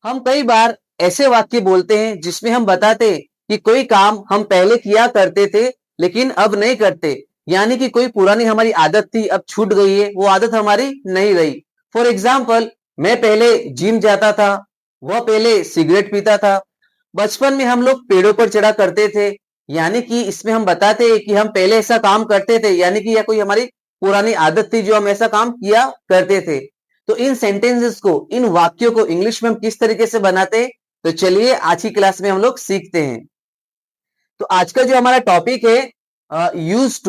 हम कई बार ऐसे वाक्य बोलते हैं जिसमें हम बताते कि कोई काम हम पहले किया करते थे लेकिन अब नहीं करते, यानी कि कोई पुरानी हमारी आदत थी अब छूट गई है, वो आदत हमारी नहीं रही। फॉर एग्जाम्पल, मैं पहले जिम जाता था, वह पहले सिगरेट पीता था, बचपन में हम लोग पेड़ों पर चढ़ा करते थे, यानी कि इसमें हम बताते हैं कि हम पहले ऐसा काम करते थे, यानी कि यह कोई हमारी पुरानी आदत थी जो हम ऐसा काम किया करते थे। तो इन सेंटेंसेस को, इन वाक्यों को इंग्लिश में हम किस तरीके से बनाते हैं, तो चलिए आज की क्लास में हम लोग सीखते हैं। तो आज का जो हमारा टॉपिक है यूज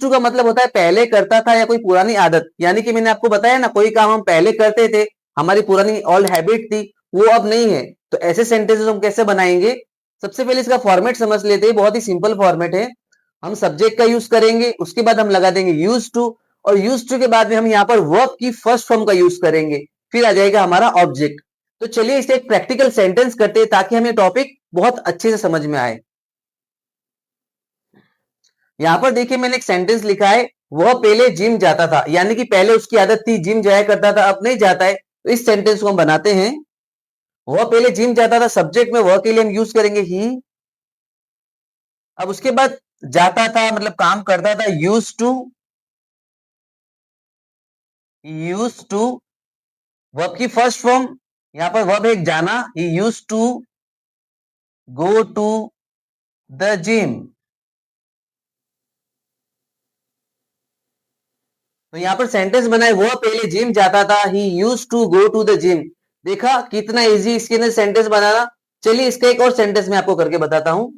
टू का मतलब होता है पहले करता था या कोई पुरानी आदत, यानी कि मैंने आपको बताया ना, कोई काम हम पहले करते थे, हमारी पुरानी ओल्ड हैबिट थी, वो अब नहीं है। तो ऐसे सेंटेंसेस हम कैसे बनाएंगे? सबसे पहले इसका फॉर्मेट समझ लेते हैं। बहुत ही सिंपल फॉर्मेट है। हम सब्जेक्ट का यूज करेंगे, उसके बाद हम लगा देंगे यूज टू, और यूज टू के बाद में हम यहाँ पर वर्ब की फर्स्ट फॉर्म का यूज करेंगे, फिर आ जाएगा हमारा ऑब्जेक्ट। तो चलिए इसे एक प्रैक्टिकल सेंटेंस करते हैं ताकि हमें टॉपिक बहुत अच्छे से समझ में आए। यहां पर देखिए मैंने एक सेंटेंस लिखा है, वह पहले जिम जाता था, यानी कि पहले उसकी आदत थी, जिम जाया करता था, अब नहीं जाता है। तो इस सेंटेंस को हम बनाते हैं, वह पहले जिम जाता था, सब्जेक्ट में वह के लिए हम यूज करेंगे ही। अब उसके बाद जाता था मतलब काम करता था, यूज टू वर्ब की फर्स्ट फॉर्म, यहां पर वर्ब है एक जाना, he used to go to the gym. तो यहाँ पर सेंटेंस बना है, वह पहले जिम जाता था, he used to go to the gym. देखा कितना इजी इसके अंदर सेंटेंस बनाना। चलिए इसका एक और सेंटेंस मैं आपको करके बताता हूं।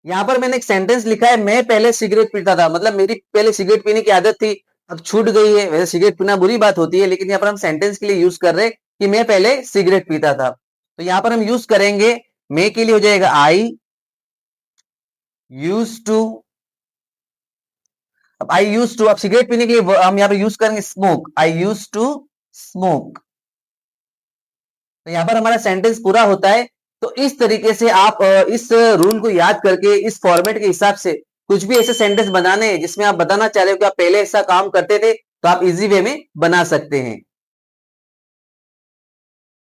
यहाँ पर मैंने एक सेंटेंस लिखा है, मैं पहले सिगरेट पीता था, मतलब मेरी पहले सिगरेट पीने की आदत थी, अब छूट गई है। वैसे सिगरेट पीना बुरी बात होती है, लेकिन यहाँ पर हम सेंटेंस के लिए यूज कर रहे हैं कि मैं पहले सिगरेट पीता था। तो यहाँ पर हम यूज करेंगे, मैं के लिए हो जाएगा आई यूज टू। अब आई यूज टू, अब सिगरेट पीने के लिए हम यहाँ पे यूज करेंगे smoke, I use to smoke. तो यहाँ पर हमारा सेंटेंस पूरा होता है। तो इस तरीके से आप इस रूल को याद करके, इस फॉर्मेट के हिसाब से कुछ भी ऐसे सेंटेंस बनाने हैं जिसमें आप बताना चाह रहे हो कि आप पहले ऐसा काम करते थे, तो आप इजी वे में बना सकते हैं।